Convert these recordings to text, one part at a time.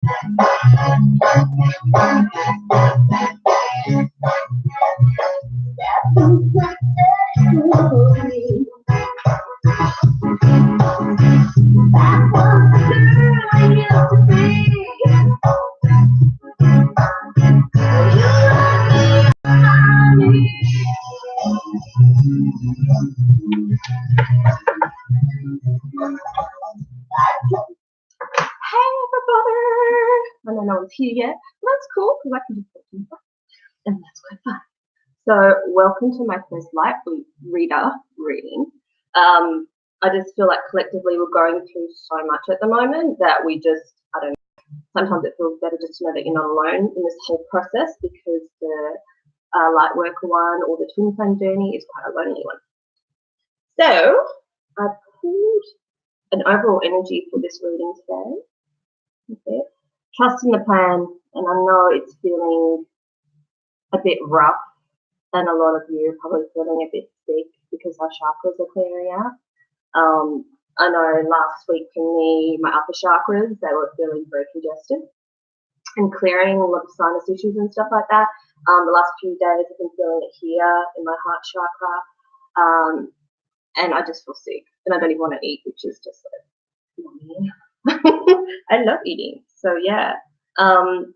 I don't know no one's here yet. Well, that's cool because I can just talk to myself, and that's quite fun. So, welcome to my first light reader reading. I just feel like collectively we're going through so much at the moment that we just, I don't know, sometimes it feels better just to know that you're not alone in this whole process, because the Lightworker one or the twin flame journey is quite a lonely one. So, I pulled an overall energy for this reading today. Okay. Trust in the plan, and I know it's feeling a bit rough, and a lot of you are probably feeling a bit sick because our chakras are clearing out. I know last week for me, my upper chakras, they were feeling very congested and clearing, a lot of sinus issues and stuff like that. The last few days I've been feeling it here in my heart chakra, and I just feel sick, and I don't even want to eat, which is just like, I love eating. So yeah, and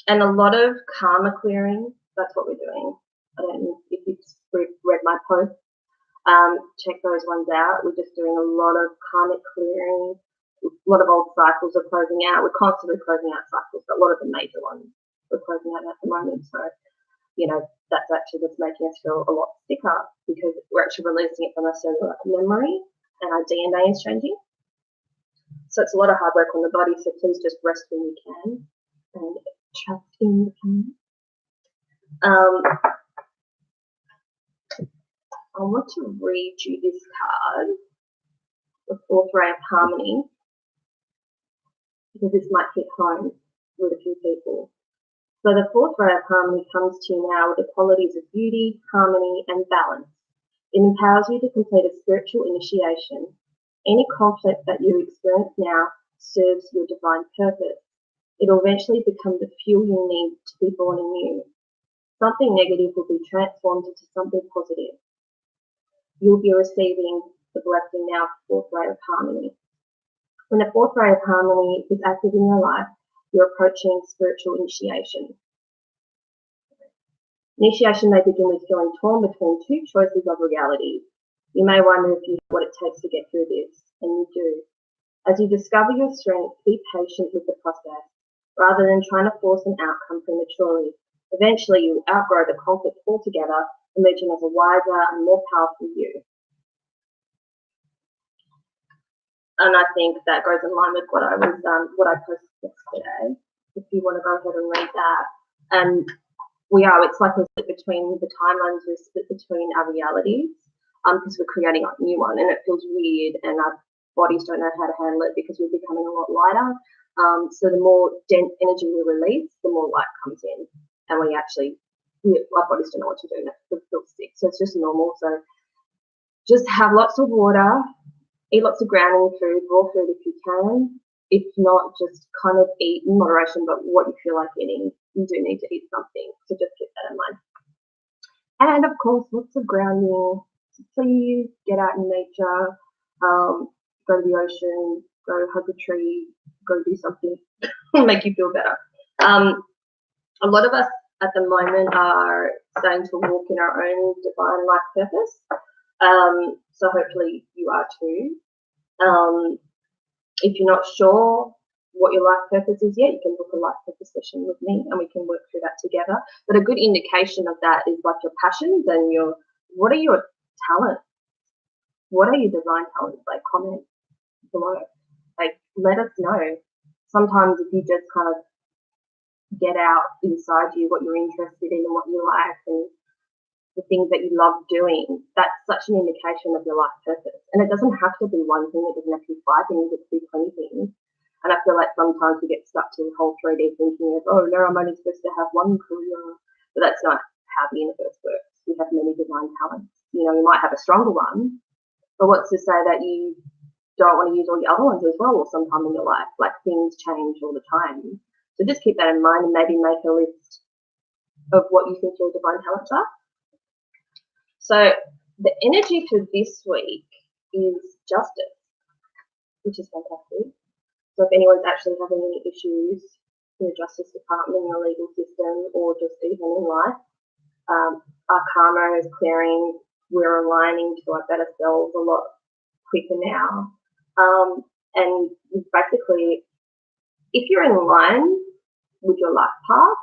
a lot of karma clearing. That's what we're doing. I don't know if you've read my post. Check those ones out. We're just doing a lot of karmic clearing. A lot of old cycles are closing out. We're constantly closing out cycles, but a lot of the major ones we're closing out at the moment. So, you know, that's actually just making us feel a lot sicker because we're actually releasing it from our cellular memory, and our DNA is changing. So it's a lot of hard work on the body, so please just rest when you can and trust in the plan. I want to read you this card, the fourth ray of harmony, because this might hit home with a few people. So the fourth ray of harmony comes to you now with the qualities of beauty, harmony, and balance. It empowers you to complete a spiritual initiation. Any conflict that you experience now serves your divine purpose. It will eventually become the fuel you need to be born anew. Something negative will be transformed into something positive. You'll be receiving the blessing now, fourth ray of harmony. When the fourth ray of harmony is active in your life, you're approaching spiritual initiation. Initiation may begin with feeling torn between two choices of realities. You may wonder if you know what it takes to get through this, and you do. As you discover your strength, be patient with the process, rather than trying to force an outcome prematurely. Eventually, you will outgrow the conflict altogether, emerging as a wiser and more powerful you. And I think that goes in line with what I posted yesterday. If you want to go ahead and read that, and it's like we're split between the timelines, we're split between our realities, because we're creating a new one, and it feels weird, and our bodies don't know how to handle it because we're becoming a lot lighter. So the more dense energy we release, the more light comes in, and our bodies don't know what to do, and it feels sick. So it's just normal. So just have lots of water, eat lots of grounding food, raw food if you can. If not, just kind of eat in moderation, but what you feel like eating, you do need to eat something. So just keep that in mind. And of course, lots of grounding. So please get out in nature, go to the ocean, go hug a tree, go do something make you feel better. A lot of us at the moment are starting to walk in our own divine life purpose. So hopefully you are too. If you're not sure what your life purpose is yet, you can book a life purpose session with me and we can work through that together. But a good indication of that is like your passions and what are your talents? What are your divine talents? Like, comment below. Like, let us know. Sometimes if you just kind of get out inside you what you're interested in and what you like and the things that you love doing, that's such an indication of your life purpose. And it doesn't have to be one thing, it doesn't have to be 5 things, it could be 20 things. And I feel like sometimes we get stuck to the whole 3D thinking of, oh no, I'm only supposed to have one career. But that's not how the universe works. We have many divine talents. You know, you might have a stronger one, but what's to say that you don't want to use all your other ones as well, or sometime in your life. Like, things change all the time. So just keep that in mind and maybe make a list of what you think your divine talents are. So the energy for this week is justice, which is fantastic. So if anyone's actually having any issues in the justice department, in the legal system, or just even in life, our karma is clearing. We're aligning to our better selves a lot quicker now. And basically, if you're in line with your life path,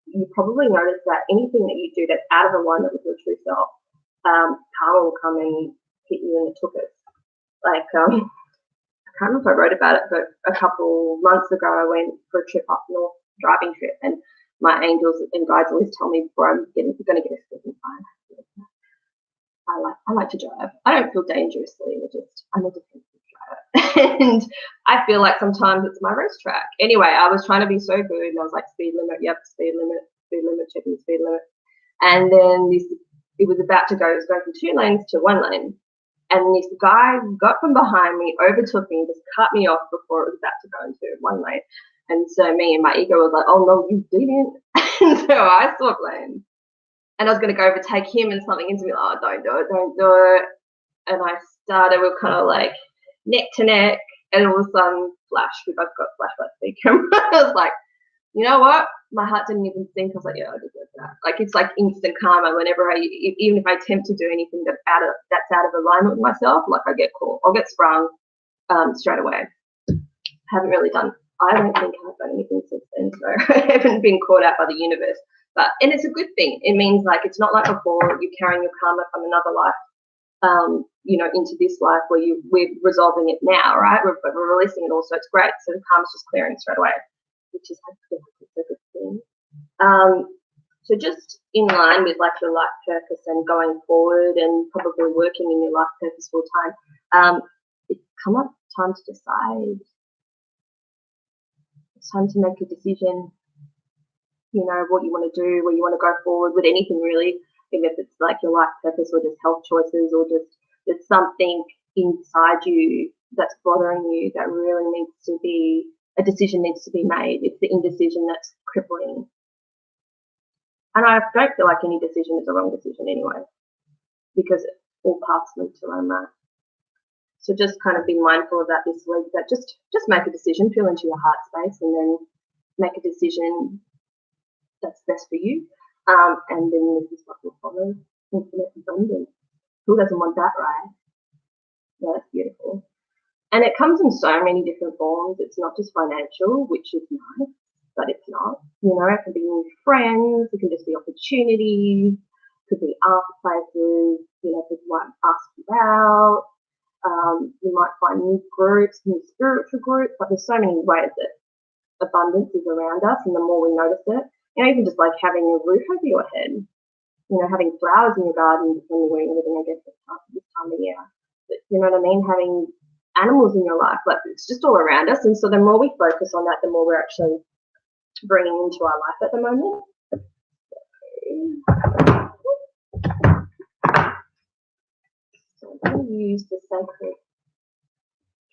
you probably notice that anything that you do that's out of alignment with your true self, karma will come and hit you in the tuchus. Like, I can't remember if I wrote about it, but a couple months ago I went for a trip up north, driving trip, and my angels and guides always tell me before I'm going to get a second time. I like to drive. I don't feel dangerously. I'm a defensive driver. And I feel like sometimes it's my racetrack. Anyway, I was trying to be so good, and I was like, speed limit, yep, speed limit, checking the speed limit. And then it was about to go, it was going from 2 lanes to 1 lane. And this guy got from behind me, overtook me, just cut me off before it was about to go into 1 lane. And so me and my ego was like, oh no, you didn't. And so I swapped lanes. And I was going to go overtake him, and something into me, oh, don't do it. And I started, we were kind of like neck to neck, and all of a sudden, flash, we both got flashlights to the camera. I was like, you know what? My heart didn't even think. I was like, yeah, I deserve that. Like, it's like instant karma. Whenever even if I attempt to do anything that's out of alignment with myself, like, I get caught. I'll get sprung straight away. Haven't really done. I don't think I've done anything since then, so I haven't been caught out by the universe. And it's a good thing. It means, like, it's not like before you're carrying your karma from another life, into this life where we're resolving it now, right? We're releasing it all, so it's great. So the karma's just clearing straight away, which is a good thing. So just in line with, like, your life purpose and going forward and probably working in your life purpose full time, it's come up time to decide. It's time to make a decision. What you want to do, where you want to go forward with anything, really, even if it's like your life purpose or just health choices, or just there's something inside you that's bothering you that really needs to be, a decision needs to be made. It's the indecision that's crippling. And I don't feel like any decision is a wrong decision anyway, because all paths lead to Rome, right? So just kind of be mindful of that this week, that just make a decision, feel into your heart space, and then make a decision that's best for you, and then this is what will follow. Infinite abundance. Who doesn't want that, right? Yeah, that's beautiful. And it comes in so many different forms. It's not just financial, which is nice, but it's not. It can be new friends, it can just be opportunities, it could be art places, people might ask you out. You might find new groups, new spiritual groups, but there's so many ways that abundance is around us, and the more we notice it, even just like having a roof over your head, having flowers in your garden, depending where you're living, I guess, this time of year. But you know what I mean? Having animals in your life, like, it's just all around us. And so the more we focus on that, the more we're actually bringing into our life at the moment. So I'm going to use the Sacred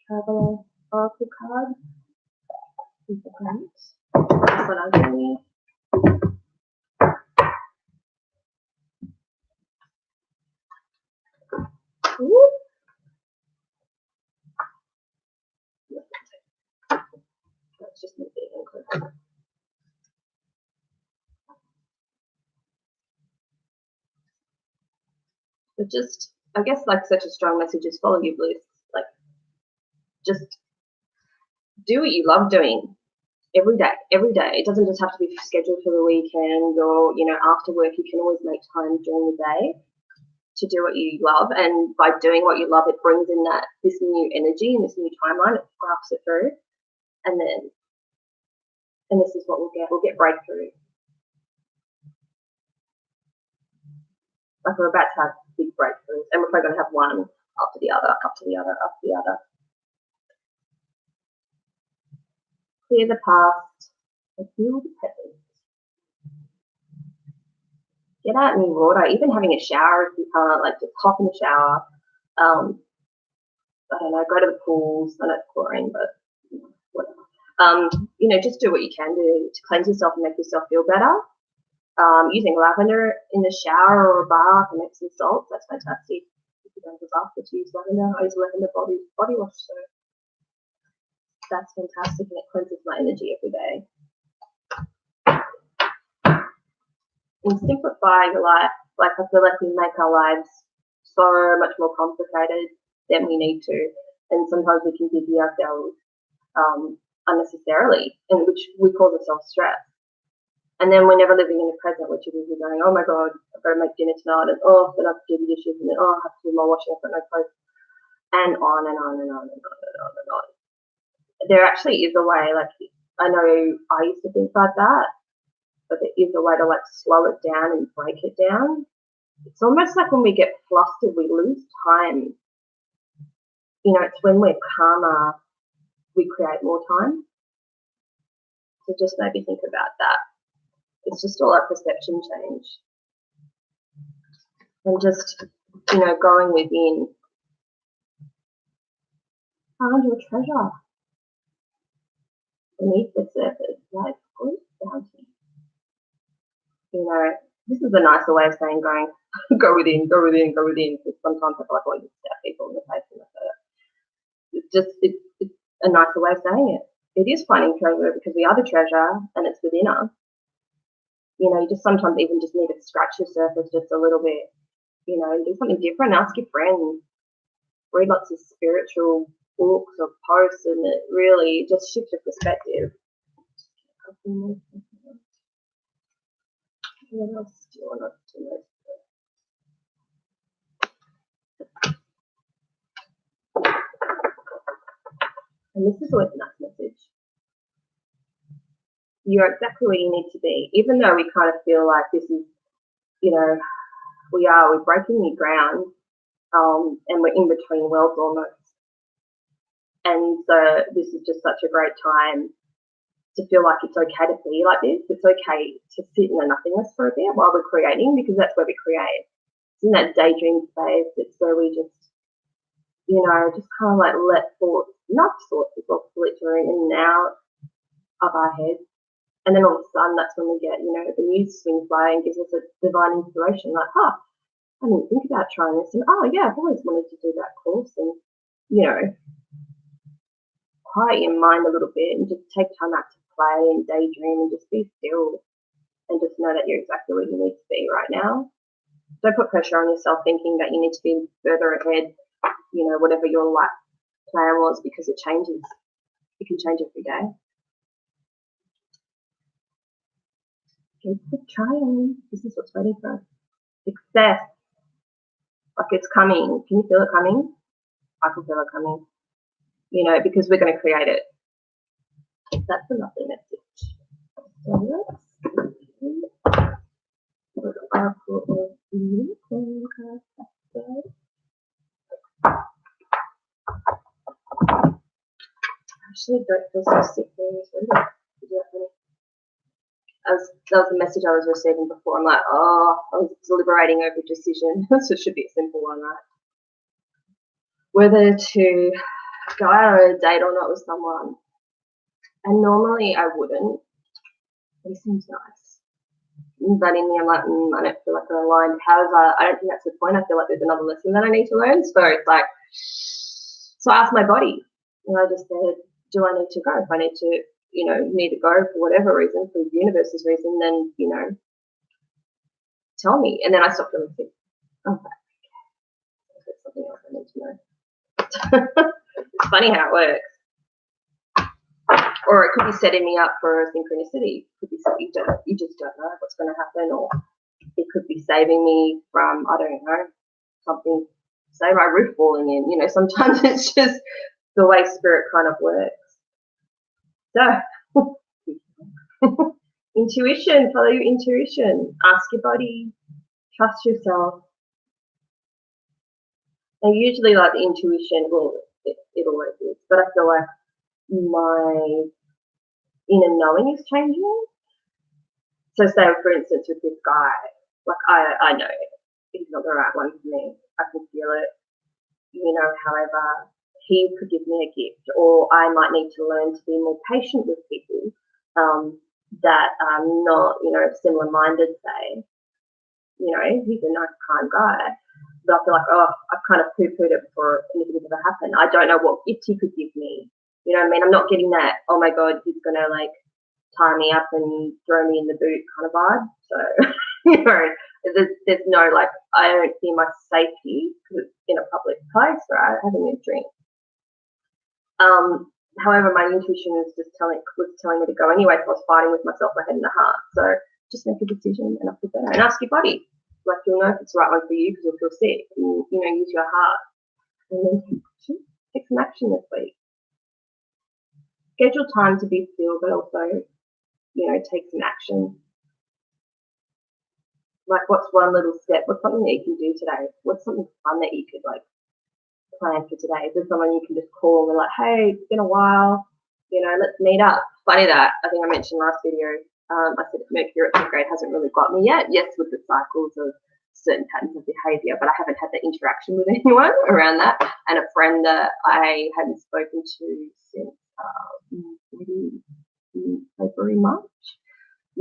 Traveler Oracle card. That's what I'm doing. That's just me being incredible. But just, I guess, like, such a strong message is follow your bliss. Like, just do what you love doing every day. It doesn't just have to be scheduled for the weekend or, after work. You can always make time during the day to do what you love. And by doing what you love, it brings in this new energy and this new timeline. It grafts it through. And this is what we'll get. We'll get breakthrough. Like, we're about to have big breakthroughs, and we're probably going to have one after the other, after the other, after the other. Clear the past and heal the present. Get out in the water, even having a shower if you can't, like, just hop in the shower. I don't know, go to the pools. I know it's boring, but whatever. Just do what you can do to cleanse yourself and make yourself feel better. Using lavender in the shower or a bath and Epsom salts, that's fantastic. If you don't have a bath, but use lavender. I use lavender body wash, so that's fantastic, and it cleanses my energy every day. And simplifying your life, like I feel like we make our lives so much more complicated than we need to, and sometimes we can busy ourselves unnecessarily, and which we cause ourselves stress. And then we're never living in the present, which is going, oh my God, I've got to make dinner tonight, and then I have to do the dishes, and then I have to do my washing, I've got no clothes, and on and on and on and on and on and on. There actually is a way, like I know I used to think like that, but there is a way to like slow it down and break it down. It's almost like when we get flustered, we lose time. It's when we're calmer, we create more time. So just maybe think about that. It's just all a perception change. And just, going within. Find your treasure beneath the surface, like good bounty. This is a nicer way of saying going, go within, go within, go within, because sometimes I feel like I want to stab people in the face and it's a nicer way of saying it. It is finding treasure because we are the treasure and it's within us. You just sometimes even just need to scratch your surface just a little bit, do something different, ask your friends, read lots of spiritual books or posts, and it really just shifts your perspective. What else do you want to know? And this is always a nice message. You're exactly where you need to be, even though we kind of feel like this is, we're breaking new ground, and we're in between worlds almost. And so this is just such a great time to feel like it's okay to be like this. It's okay to sit in the nothingness for a bit while we're creating, because that's where we create. It's in that daydream space. It's where we just, just kind of like let thoughts, not thoughts, but filtering in and out of our heads. And then all of a sudden, that's when we get, the news swings by and gives us a divine inspiration. Like, I didn't think about trying this. And, yeah, I've always wanted to do that course. And, quiet your mind a little bit and just take time out to play and daydream and just be still and just know that you're exactly where you need to be right now. Don't put pressure on yourself thinking that you need to be further ahead, whatever your life plan was, because it changes. It can change every day. Keep trying. This is what's waiting for us. Success. Like it's coming. Can you feel it coming? I can feel it coming. Because we're going to create it. That's a lovely message. So let's actually don't feel so sick during this window. That was the message I was receiving before. I'm like, I was deliberating over a decision. So it should be a simple one, right? Whether to go out on a date or not with someone. And normally I wouldn't. He seems nice. But in me, I'm like, I don't feel like I'm aligned. However, I don't think that's the point. I feel like there's another lesson that I need to learn. So it's like, so I asked my body, and I just said, do I need to go? If I need to, need to go for whatever reason, for the universe's reason, then, tell me. And then I stopped feeling sick. Okay. There's something else I need to know. It's funny how it works. Or it could be setting me up for a synchronicity. It could be something you just don't know what's going to happen. Or it could be saving me from, I don't know, something, say my roof falling in. Sometimes it's just the way spirit kind of works. So, intuition, follow your intuition. Ask your body, trust yourself. And usually like the intuition, it always is. But I feel like my inner knowing is changing. So say for instance with this guy, like I know he's not the right one for me. I can feel it, however, he could give me a gift, or I might need to learn to be more patient with people that are not, similar-minded, say. He's a nice, kind guy. But I feel like, I've kind of poo-pooed it before anything ever happened. I don't know what gift he could give me. You know what I mean? I'm not getting that, oh my God, he's going to like tie me up and throw me in the boot kind of vibe. So, there's no like, I don't feel my safety because it's in a public place, right? Having a drink. However, my intuition was telling me to go anyway, so I was fighting with myself, my head and the heart. So just make a decision and up to better. And ask your body. Like, you'll know if it's the right one for you because you'll feel sick. And, use your heart. And then take some action this week. Schedule time to be still, but also, take some action. Like, what's one little step? What's something that you can do today? What's something fun that you could, like, plan for today? Is there someone you can just call and be like, hey, it's been a while, let's meet up? Funny that, I think I mentioned last video, I said Mercury retrograde hasn't really got me yet. Yes, with the cycles of certain patterns of behaviour, but I haven't had the interaction with anyone around that. And a friend that I hadn't spoken to since maybe February, March,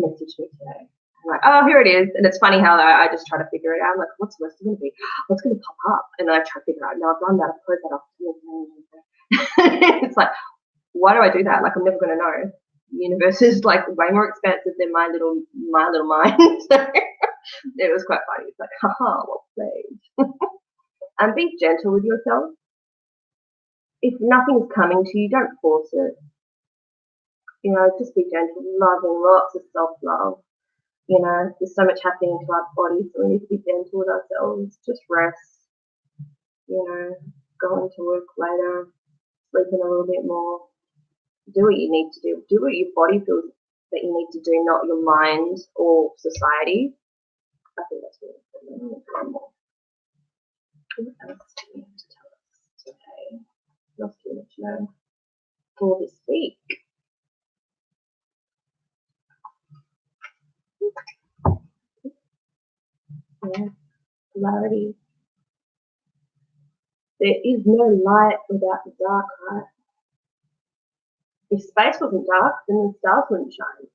messaged me today. I'm like, oh, here it is. And it's funny how I just try to figure it out. I'm like, what's the rest going to be? What's going to pop up? And I try to figure out, no, I've done that. I've closed that off. It's like, why do I do that? Like, I'm never going to know. The universe is like way more expansive than my little mind. So it was quite funny. It's like, haha, what played? And be gentle with yourself. If nothing's coming to you, don't force it. Just be gentle, loving, lots of self-love. There's so much happening to our bodies, so we need to be gentle with ourselves. Just rest, going to work later, sleeping a little bit more. Do what you need to do. Do what your body feels that you need to do, not your mind or society. I think that's really important. What else do you need to tell us today? What else do you need to know for this week? Yeah, polarity. There is no light without the dark, right? If space wasn't dark, then the stars wouldn't shine.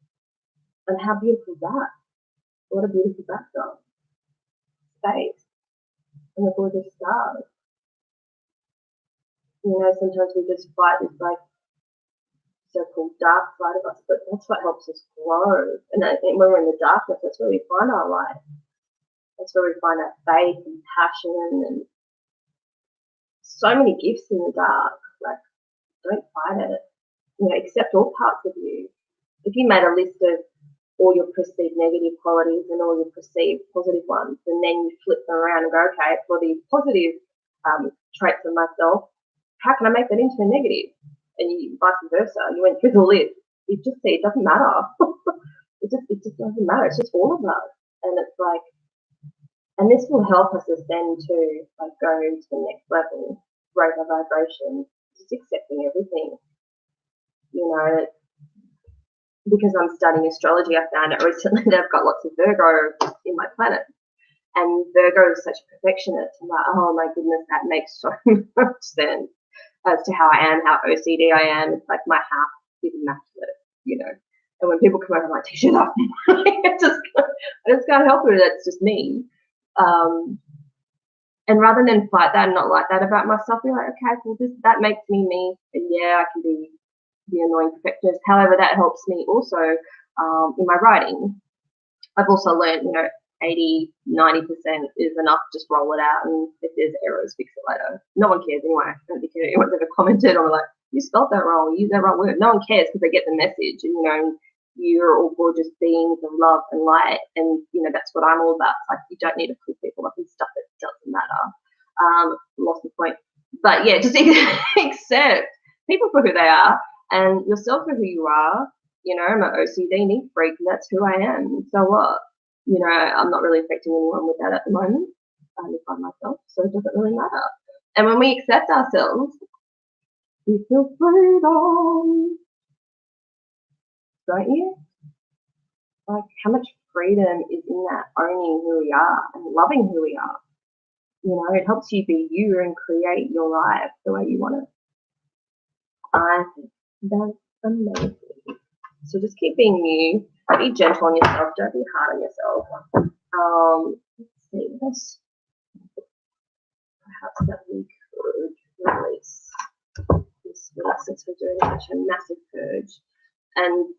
And how beautiful is that? What a beautiful backdrop. Space. And the gorgeous stars. Sometimes we just fight this like so-called dark side of us, but that's what helps us grow. And when we're in the darkness, that's where we find our light. That's where we find our faith and passion and so many gifts in the dark. Like, don't fight it. Accept all parts of you. If you made a list of all your perceived negative qualities and all your perceived positive ones, and then you flip them around and go, okay, for these positive traits of myself, how can I make that into a negative? And you vice versa. You went through the list. You just see it doesn't matter. it just doesn't matter. It's just all of us. And it's like, and this will help us ascend to like go to the next level, raise our vibration, just accepting everything. Because I'm studying astrology, I found out recently that I've got lots of Virgo in my planet. And Virgo is such a perfectionist. I'm like, oh my goodness, that makes so much sense as to how I am, how OCD I am. It's like my house is immaculate, And when people come over, I'm like, take shit off. I just can't help it. That's just me. And rather than fight that and not like that about myself, be like, okay, well, that makes me. And yeah, I can be the annoying perfectionist. However, that helps me also in my writing. I've also learned, 80, 90% is enough. Just roll it out, and if there's errors, fix it later. No one cares anyway. I don't think anyone's ever commented on like, you spelled that wrong, you used that wrong word. No one cares because they get the message, and you're all gorgeous beings of love and light, and that's what I'm all about. It's like, you don't need to put people up in stuff that doesn't matter. Lost the point, but yeah, just accept people for who they are and yourself for who you are. I'm an OCD neat freak, and that's who I am. So what? I'm not really affecting anyone with that at the moment. I live by myself, so it doesn't really matter. And when we accept ourselves, we feel freedom, don't you? Like, how much freedom is in that owning who we are and loving who we are? It helps you be you and create your life the way you want it. I think that's amazing. So just keep being you. Be gentle on yourself. Don't be hard on yourself. Let's see. This perhaps that we could release this week since we're doing such a massive purge. And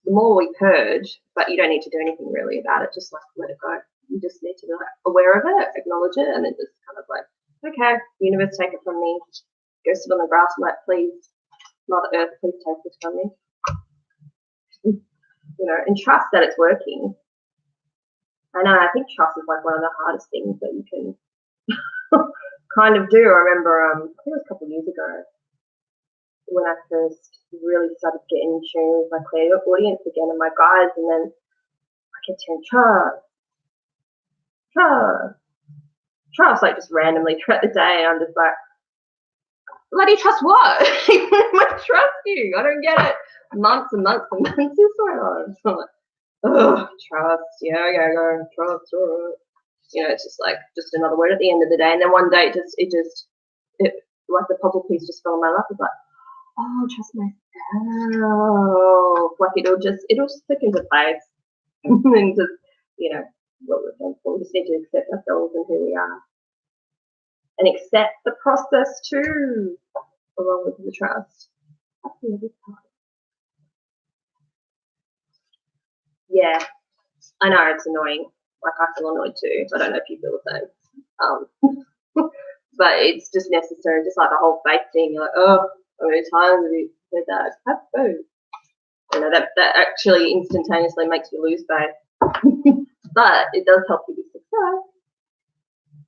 the more we purge, but you don't need to do anything really about it. Just like let it go. You just need to be like aware of it, acknowledge it, and then just kind of like, okay, universe, take it from me. Go sit on the grass and like, please, Mother Earth, please take this from me. You know, and trust that it's working. I think trust is like one of the hardest things that you can kind of do. I remember, I think it was a couple of years ago when I first really started getting in tune with my clear audience again and my guides, and then I kept saying trust, like just randomly throughout the day. I'm just like, bloody trust what? I trust you. I don't get it. Months and months and months is going on. So I'm like, oh, trust, yeah, trust. You know, it's just like just another word at the end of the day. And then one day it like the puzzle piece just fell in my lap. It's like, oh, trust myself. Like it'll just click into place. And just, you know, what we're thankful for. We just need to accept ourselves and who we are. And accept the process too, along with the trust. Yeah, I know it's annoying. Like I feel annoyed too. I don't know if you feel the same. But it's just necessary. Just like the whole faith thing. You're like, oh, how many times have you said that? Have food. You know, that actually instantaneously makes you lose faith. But it does help you with success.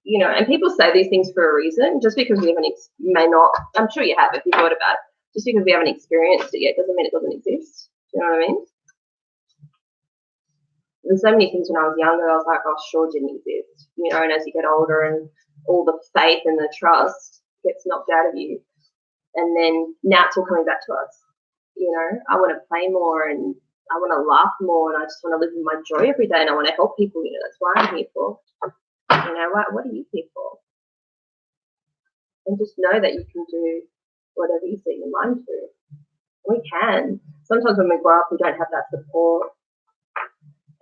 You know, and people say these things for a reason. Just because we haven't, may not, I'm sure you have if you thought about it. Just because we haven't experienced it yet doesn't mean it doesn't exist. Do you know what I mean? There's so many things when I was younger, I was like, oh, sure didn't exist. You know, and as you get older and all the faith and the trust gets knocked out of you. And then now it's all coming back to us. You know, I want to play more and I want to laugh more and I just want to live in my joy every day and I want to help people. You know, that's why I'm here for. You know, what are you here for? And just know that you can do whatever you set your mind to. We can. Sometimes when we grow up, we don't have that support.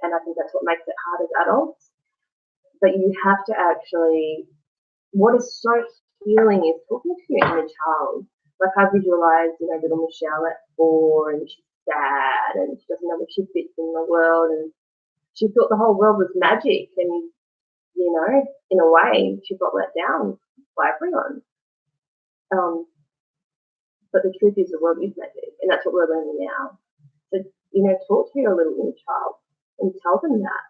And I think that's what makes it hard as adults. But you have to actually, what is so healing is talking to your inner child. Like I visualize, you know, little Michelle at 4 and she's sad and she doesn't know where she fits in the world and she thought the whole world was magic and, you know, in a way she got let down by everyone. But the truth is the world is magic and that's what we're learning now. So, you know, talk to your little inner child and tell them that.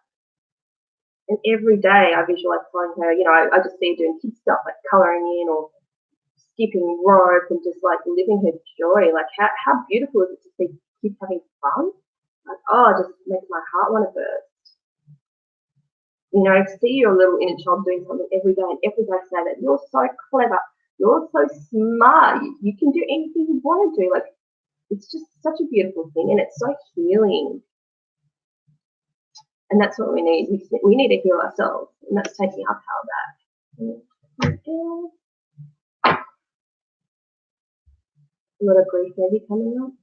And every day I visualize telling her, you know, I just see her doing kid stuff like colouring in or skipping rope and just like living her joy. Like how beautiful is it to see kids having fun? Like, oh, it just makes my heart want to burst. You know, to see your little inner child doing something every day and every day say that you're so clever, you're so smart, you can do anything you want to do. Like, it's just such a beautiful thing and it's so healing. And that's what we need. We need to heal ourselves, and that's taking our power back. A lot of grief may be coming up.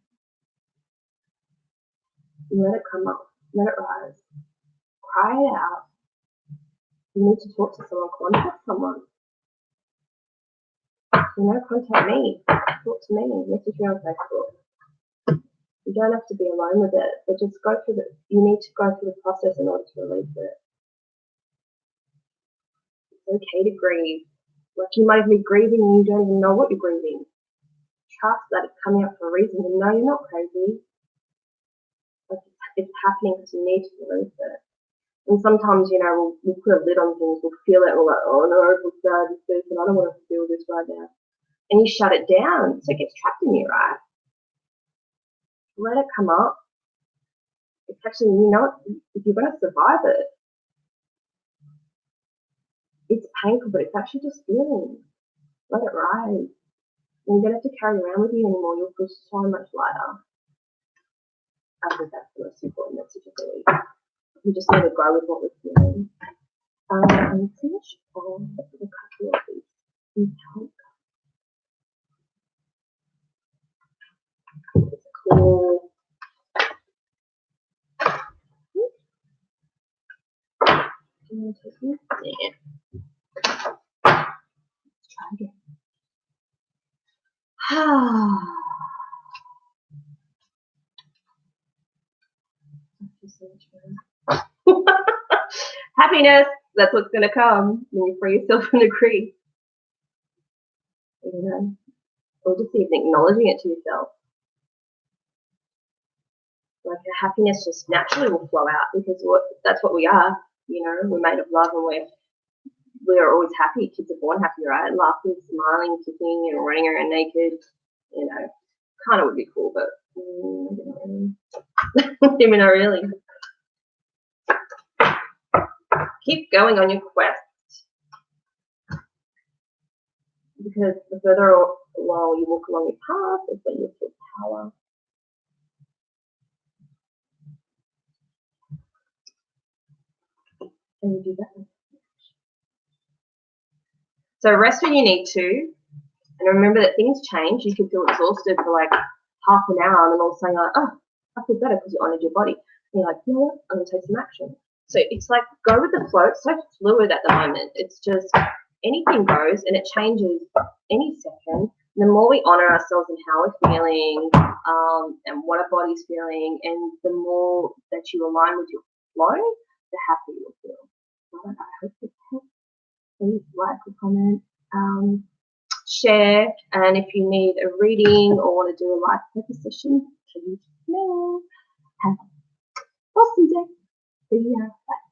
Let it come up. Let it rise. Cry it out. You need to talk to someone. Contact someone. You know, contact me. Talk to me. Message me on Facebook. You don't have to be alone with it, but just go through you need to go through the process in order to release it. It's okay to grieve. Like you might be grieving and you don't even know what you're grieving. Trust that it's coming up for a reason and know you're not crazy. Like it's happening because you need to release it. And sometimes, you know, we'll put a lid on things, we'll feel it, we're like, oh no, I feel sad, and I don't want to feel this right now. And you shut it down, so it gets trapped in you, right? Let it come up. It's actually, you know, if you're going to survive it, it's painful, but it's actually just feeling. Let it rise. And you don't have to carry around with you anymore. You'll feel so much lighter. I think that's the most important message of the week. You just need to go with what we're feeling. And finish on the couple of these. Kool. Yeah. Let's try again. Happiness, that's what's going to come when you free yourself from the grief. You know, or just even acknowledging it to yourself. Like happiness just naturally will flow out because that's what we are. You know, we're made of love and we're always happy. Kids are born happy, right? Laughing, smiling, kicking, and running around naked. You know, kind of would be cool, but even not really. Keep going on your quest because the further along you walk along your path, the better you feel power. And you do that. So rest when you need to, and remember that things change. You can feel exhausted for like half an hour, and then all of a sudden you're like, oh, I feel better because you honored your body. And you're like, you know what? I'm gonna take some action. So it's like go with the flow. It's so fluid at the moment. It's just anything goes, and it changes any second. And the more we honor ourselves and how we're feeling, and what our body's feeling, and the more that you align with your flow, the happier you'll feel. I hope this helps. Please like, comment, share, and if you need a reading or want to do a live purpose session, please know. Have an awesome day. See ya. Bye.